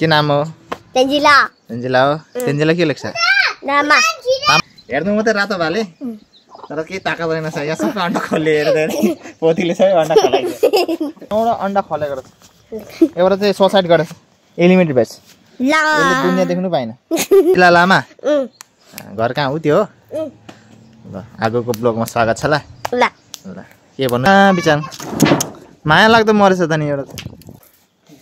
के नाम हो? तेन्जिला। तेन्जिला हो। तेन्जिला के लेख्छ? नामा। हेर्नु मात्रै रातो भाले तर केही ताकत रहेन छ। यहाँ सबै अन्डा खोलेर पोथीले सबै अन्डा खोलाइदियो। एउटा अन्डा खोलेको रहेछ। एउटा चाहिँ सुसाइड गरेछ। एलिमिनेट भएछ। यसले दुनियाँ देख्नु पाएन। तिला लामा घर कहाँ हो त्यो? ल आगोको ब्लगमा स्वागत छ ल। ल के भन्नु बिचार माया लाग्दो मरेछ त नि एउटा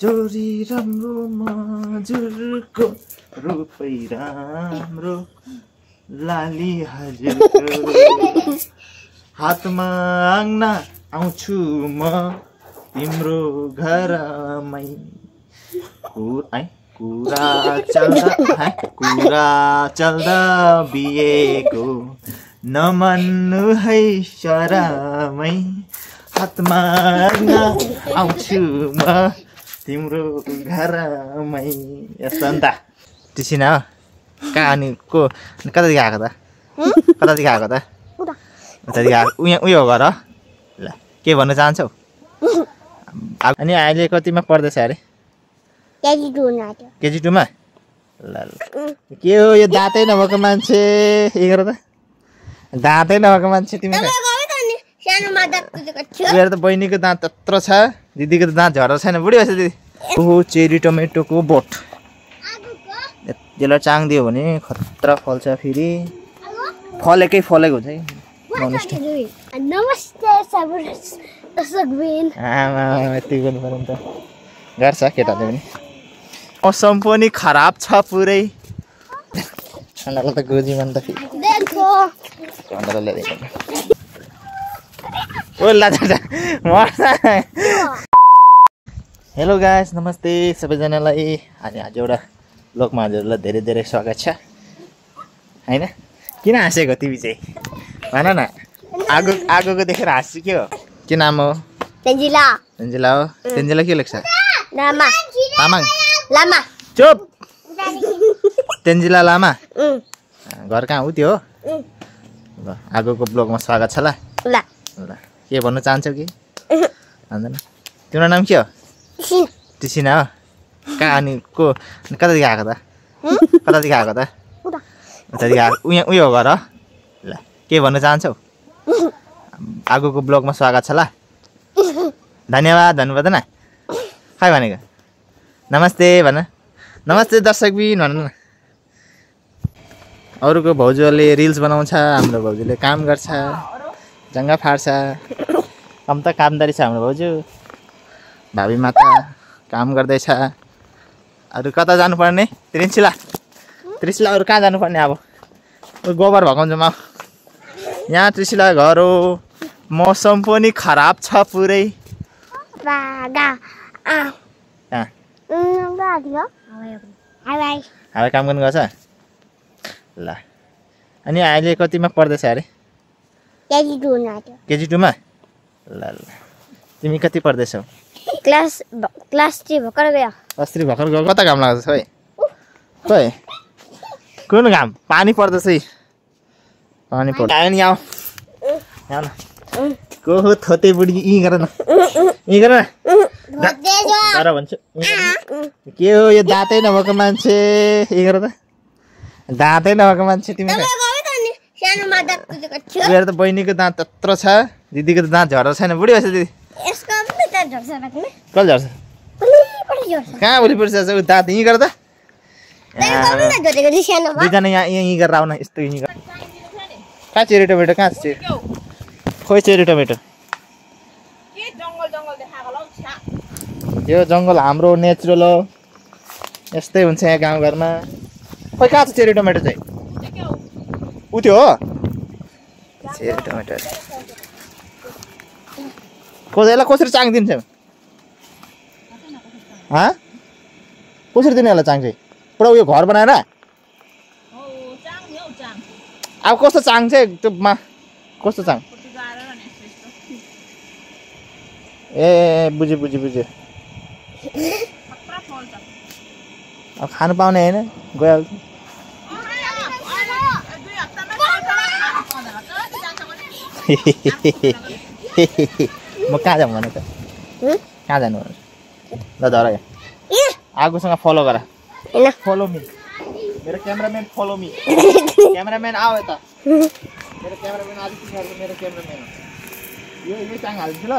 जोरी राम्रो मजुरको रूपै राम्रो लाली हजुरको हातमा आङ्ना आउँछु म तिम्रो घरमै कुरा चल्दा बिहेको नमान्नु है शरमै हातमा आङ्ना आउँछु म तिम्रो घरमै। यस्तो अन्त टिसिना हो कहाँ अनि को कतादेखि आएको त? कतादेखि आएको त? उतादेखि आएको उयो घर हो। ल के भन्न चाहन्छौ? अनि अहिले कतिमा पढ्दैछ अरे? केजी 2 मा? ल के हो यो दाँतै नभएको मान्छे? के गर त दाँतै नभएको मान्छे तिमी मेरो त बहिनीको दाँत त्यत्रो छ दिदीको त दाँत झरेको छैन बुढी भएछ दिदी। ओहो चेरी टमेटोको बोट यसलाई चाङ दियो भने खतरा फल्छ। फेरि फलेकै फलेको हुन्छ है। यति गर्नु पर्यो नि त गर्छ केटाले पनि। मौसम पनि खराब छ पुरै। ठन्डाको त गोजी मन त फेरि हेलो गाइस नमस्ते सबैजनालाई। अनि आज एउटा ब्लगमा हजुरलाई धेरै धेरै स्वागत छ हैन। किन हाँसेको तिमी चाहिँ भन न? आगोको देखेर हाँस्छु के हो? के नाम हो? तेन्जिला। तेन्जिला हो। तेन्जिला के लेख्छ? नामा। तामाङ। लामा। चुप। तेन्जिला लामा घर कहाँ हो त्यो? ल आगोको ब्लगमा स्वागत छ ल। ल के भन्नु चाहन्छौ कि? भन्दैन। तिम्रो नाम के हो? टिसिना हो। कहाँ अनि को कतादेखि आएको त? कतादेखि आएको त? उतादेखि आएको उयो घर हो। ल के भन्नु चाहन्छौ? आगोको ब्लगमा स्वागत छ ल। धन्यवाद भन्नु पर्दैन? खै भनेको नमस्ते भन। नमस्ते दर्शकबिन भन न। अरूको भाउजूले रिल्स बनाउँछ हाम्रो भाउजूले काम गर्छ जङ्गा फाड्छ। कम त कामदारी छ हाम्रो भाउजू। भावी माता काम गर्दैछ। अरू कता जानुपर्ने? त्रिशिला अरू कहाँ जानुपर्ने? अब गोबर भगाउँछ म यहाँ। त्रिशिला घर हो। मौसम पनि खराब छ पुरै। हावा काम गर्नु गएछ? ल अनि अहिले कतिमा पढ्दैछ अरे? केजी 2 मा? ल तिमी कति पढ्दैछौ? क्लास 3 भर्खर गयो। क्लास 3 भर्खर गयो। कता घाम लाग्दैछ है? खोइ कुन घाम? पानी पर्दैछ है। पानी पर्छ नि। आऊ यहाँ न को हो थोते बुढी यी गर न यी गर न गर भन्छु। के हो यो दाँतै नभएको मान्छे? यी गर त दाँतै नभएको मान्छे तिमी मेरो त बहिनीको दाँत त्यत्रो छ दिदीको त दाँत झरेको छैन बुढी भएछ दिदी। कहिले झर्छ? कहाँ भोलि पर्छ दाँत यहीँ गर त। दुईजना यहीँ गरेर आउन यस्तो यहीँ गर। कहाँ चेरी टमेटो? कहाँ छ खोइ चेरी टमेटो? यो जङ्गल हाम्रो नेचुरल हो। यस्तै हुन्छ यहाँ गाउँघरमा। खोइ कहाँ छ चेरी टमेटो चाहिँ? उ त्यो हो चेरी टमेटो। कसैलाई कसरी चाङ दिन्छ? कसरी दिने होला चाङ चाहिँ? पुरा उयो घर बनाएर अब कस्तो चाङ चाहिँ त्यो मा कस्तो चाङ? ए बुझ्यो अब खानु पाउने होइन गइहाल्छ। म कहाँ जाऊँ भने त? कहाँ जानु? ल धर आगोसँग फलो गर हैन फलो मी मेरो क्यामेराम्यान फलो मी क्यामेराम्यान आऊ यता मेरो क्यामेराम्यान आज तिमीहरुको मेरो क्यामेराम्यान हो यो चाङ हाल्छु ल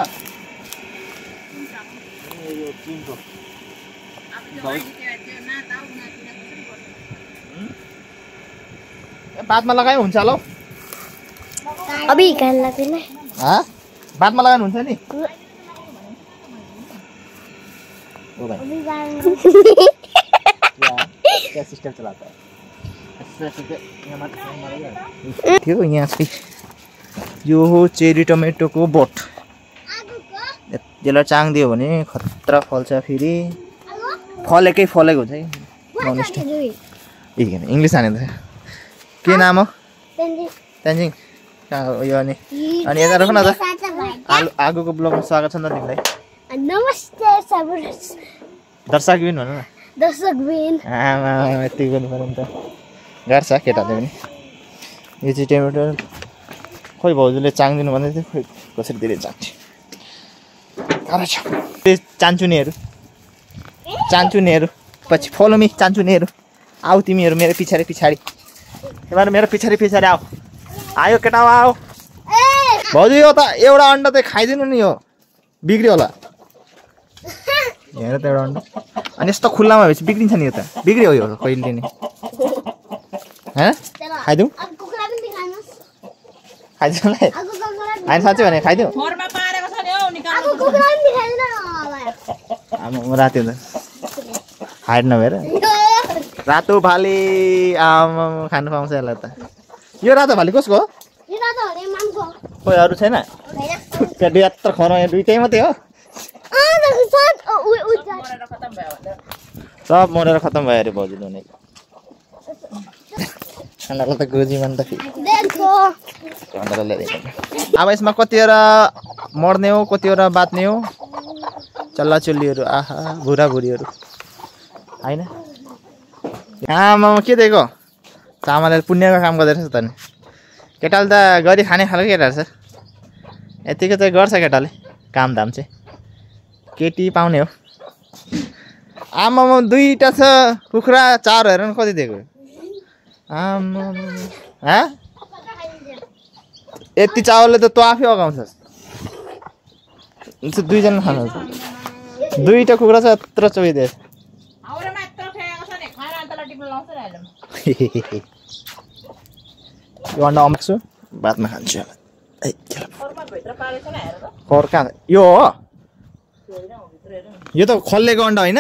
यो चिनको बादमा लगाए हुन्छ ल अभी कान लाग्दैन बादमा लगाउनु हुन्छ नि ओ भाइ अभी कान क्या सिस्टम चलाता है थियो यहाँ चाहिँ यो हो चेरी टमेटोको बोट यसलाई चाङ दियो भने खतरा फल्छ फेरि फलेकै फलेको हुन्छ है ननस्टप इङ्ग्लिस हाने त के नाम हो तेन्जिङ यो अनि यता राख न त आगोको ब्लगमा स्वागत छ नि त तिमीलाई नमस्ते सबैलाई दर्शक बिन भन न दर्शक बिन आमा यति गर्नु पर्यो नि त गर्छ केटाले पनि यो चाहिँ टमेटो खोइ भाउजूले चाङ दिनु भन्दै थियो खोइ कसरी दिएर चान्छ चान्चुनेहरू पछि फलो मी चान्चुनेहरू आऊ तिमीहरू मेरो पछाडि तिमीहरू मेरो पछाडि आऊ आयो केटा आऊ भाउजू यो त एउटा अन्डा त खाइदिनु नि यो बिग्रियो होला हेर त एउटा अन्डा अनि यस्तो खुल्लामा भएपछि बिग्रिन्छ नि यो त बिग्रियो यो कहिले नि खाइदिउँ होइन साँच्चै भने खाइदिउँ राति हुन्छ हाइट नभएर रातो भाले आमा खानु पाउँछ यसलाई त यो रातो भाले कसको हो खोइ अरू छैन यत्रो खर दुइटै मात्रै हो सब मरेर खतम भयो अरे भाउजू हुने खानालाई त गोजी मन त अब यसमा कतिवटा मर्ने हो कतिवटा बाँच्ने हो चल्ला चुल्लीहरू आहा बुढा बुढीहरू होइन आमा के दिएको चामलले पुण्यको काम गर्दो रहेछ त नि केटाले त गरी खाने खालको केटाहरू छ यतिको चाहिँ गर्छ केटाले कामधाम चाहिँ केटी पाउने हो आमामा दुईटा छ कुखुरा 4 हेर न कति दिएको आमा यति चावलले त तँ आफै अगाउँछस् दुईजना खानु दुईटा कुखुरा छ यत्रो चोइदिएछ यो अन्डा अम्क्छु बादमा खान्छु कहाँ यो हो यो त खल्लेको अन्डा होइन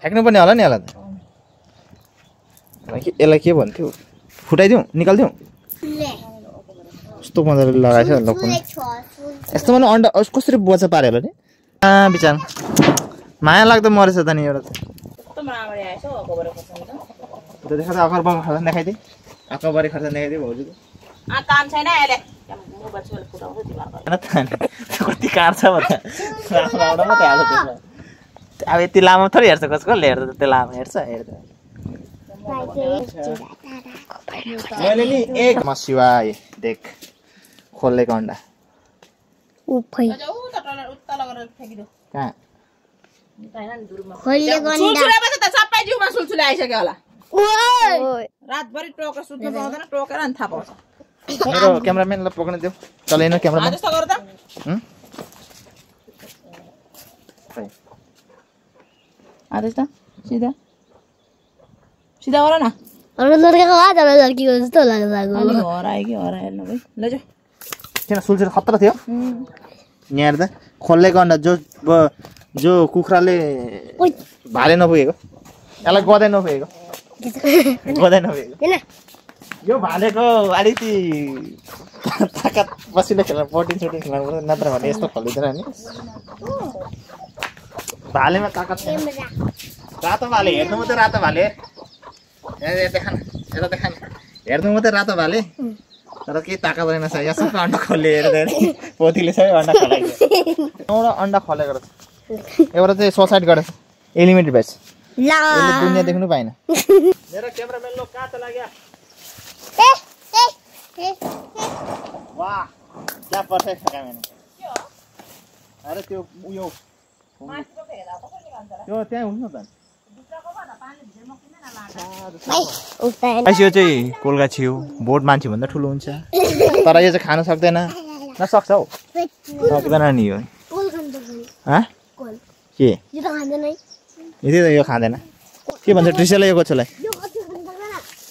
फ्याँक्नु पर्ने होला नि यसलाई त यसलाई के भन्थ्यो फुटाइदिउँ निकालिदिउँ कस्तो मजाले लगाएछ लकुन यस्तोमा नि अन्डा कसरी बच्चा पार्यो होला नि बिचार माया लाग्दो मरेछ त नि एउटा त देखा त अखबार खर्च देखाइदिए अखबारी खर्च देखाइदिए भाउजूको कति काट्छ मात्रै हाल्छ अब यति लामो थोरै हेर्छ कसले हेर्छ त्यो लामो हेर्छ मैले नि एक शिवाय देख खोलेको अन्डा मेरो क्यामेराम्यानलाई पक्न देऊ चलेन क्यामेराम्यान आदेश त सीधा सीधा गर न लड्काको हात एउटा लड्कीको जस्तो लाग्यो हरायो कि हराएन भाइ ल किन सुल्छेर खतरा थियो यहाँ हेर्दा खोलेको अन्डा जो कुखुराले भाले नपुगेको यसलाई गदै नपुगेको यो भालेको अलिकति ताकत बसिलो खेल्नु प्रोटिन सोटिन खेल्नु पर्छ नत्र भने यस्तो खोलिँदैन नि भालेमा ताकत छैन रातो भाले हेर्नु मात्रै रातो भाले देखान यता देखान हेर्नु मात्रै रातो भाले तर केही ताकत रहेनछ यहाँ सबै अन्डा खोले हेर्दै पोथीले सबै अन्डा खलाइदियो एउटा अन्डा खलेको रहेछ एउटा चाहिँ सुसाइड गरेछ एलिमिनेट भएछ यसले दुनियाँ देख्नु पाएन मेरो क्यामेराम्यान लोग कहाँ चला गया वाह क्या परफेक्ट ठगा मैंने अरे त्यो उयो त्यो त्यहाँ हुन्छ त यो चाहिँ कोलगा छेउ बोट मान्छे भन्दा ठुलो हुन्छ तर यो चाहिँ खान सक्दैन न सक्छ हौ सक्दैन नि यो के यो खाँदैन के भन्छ ट्रिसेलाई यो कोचोलाई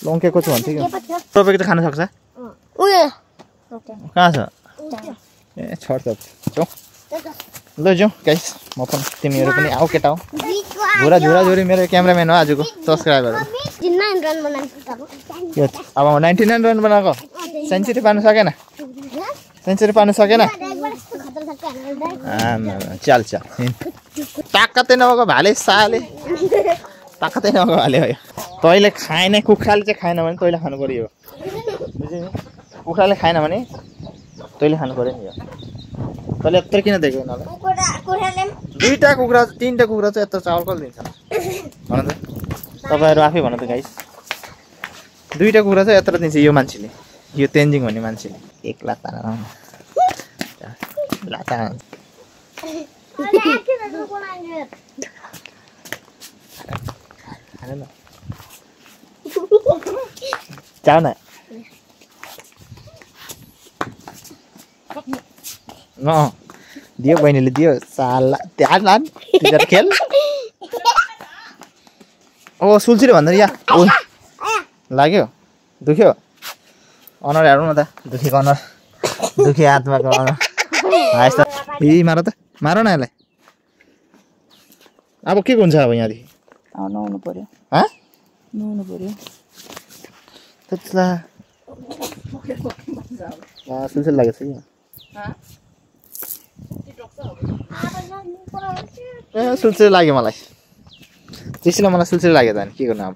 लङ्केको छु भन्छ कि टोपेको चाहिँ खान सक्छ कहाँ छ ए छोड जाउँ ल जाउँ गाइस म पनि तिमीहरू पनि आऊ केटा हो झुरा झुरा झुरी मेरो क्यामेराम्यान हो आजको सब्सक्राइबर यो अब 99 रन बनाएको सेन्चुरी पार्नु सकेन चल ताकतै नभएको भाले साले ताकतै नभएको भाले हो यो तैँले खाएन कुखुराले चाहिँ खाएन भने तैँले खानु पर्यो बुझ्यौ कुखुराले खाएन भने तैँले खानु पर्यो नि यो तैँले यत्रो किन दिएको यिनीहरूलाई दुईवटा कुखुरा 3टा कुखुरा चाहिँ यत्रो चावल कसले दिन्छ भन त तपाईँहरू आफै भन त गाइस 2टा कुखुरा चाहिँ यत्रो दिन्छ यो मान्छेले यो तेन्जिङ भन्ने मान्छेले 1 लाख तारा लाता जाऊ न दियो बहिनीले दियो साला त्यहाँ लान खेल ओ सुल्छिरे भन्दा या लाग्यो दुख्यो अनुहार हेरौँ न त दुखेको अनुहार दुखे आत्माको अनुहार ए मार त मार न यसलाई अब के हुन्छ अब यहाँदेखि नुहाउनु पर्यो नुहाउनु पर्यो त्यत्ला सुल्छिरे लागेको छ ए सुल्छिरे लाग्यो मलाई त्यसैलाई मलाई सुल्छिरे लाग्यो त अनि के गर्नु अब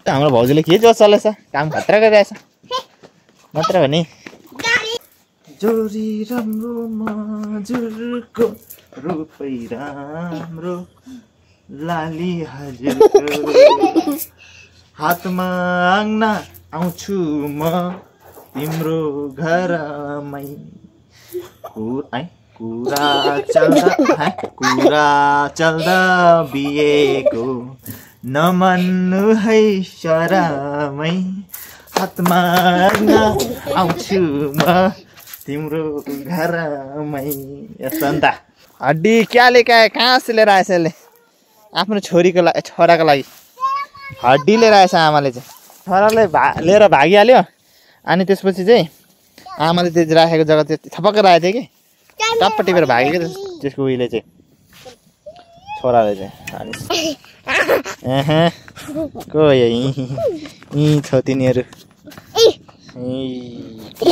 हाम्रो भाउजूले के जोस चलेछ काम खतरा गरिरहेछ मात्र भने जोरी राम्रो मजुरको रूपै राम्रो लाली हजुरको हातमा आङ्ना आउँछु म तिम्रो घरमै कुरा चल्दा बिहेको नमान्नु है शरामै हातमा आउँछु म तिम्रो घरमै यस्तो हड्डी क्याले कहाँ से लिएर आएछ यसले आफ्नो छोरीको लागि छोराको लागि हड्डी लिएर आएछ आमाले चाहिँ छोराले लिएर भागिहाल्यो अनि त्यसपछि चाहिँ आमाले त्यो राखेको जग्गा त्यो थपक्क राखेको थियो कि टप्प टिपेर भाग्यो क्या त्यसको उहिले चाहिँ छोराले चाहिँ अनि को यही छ तिनीहरू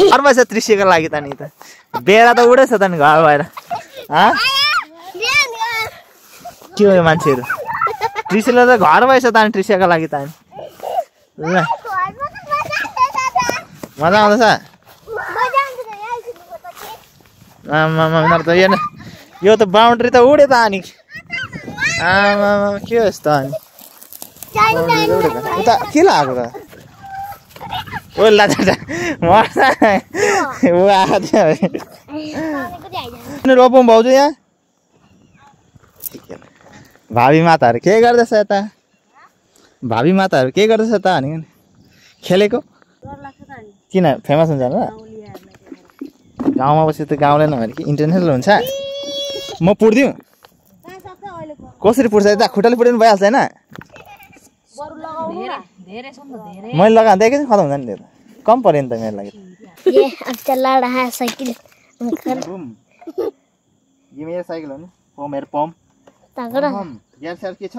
घरमा छ दृश्यको लागि त नि त बेरा त उडेछ त नि घर भएर के हो यो मान्छेहरू दृश्यले त घर भएछ त नि दृश्यको लागि त ल मजा आउँदैछ त हेर्न यो त बााउन्ड्री त उड्यो त अनि आमा के हो यस्तो अनि उता के लगाएको त ओ लाजा रोपौँ भाउजू यहाँ भावी माताहरू के गर्दैछ यता भावी माताहरू के गर्दैछ त अनि खेलेको किन फेमस हुन्छ र गाउँमा बसी त गाउँले नभएर कि इन्टरनेसनल हुन्छ म पुर्दिउँ कसरी पुर्छ यता खुट्टाले पुर्दिनु भइहाल्छ होइन मैले लगाएर देखेँ खतम हुन्छ नि त्यो त कम पऱ्यो नि त मेरो लागि यो मेरो साइकल हो नि मेरो पम्प ग्यास स्यास के छ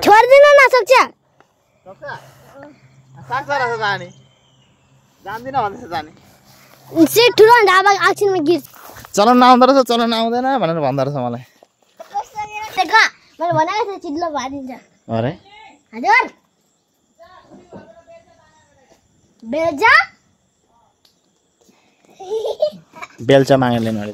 छोड्दिन नसक्छ चलाउन आउँदो रहेछ चलाउन आउँदैन भनेर भन्दो रहेछ मलाई अरे बेल्चा मागेर ल्याउनु अरे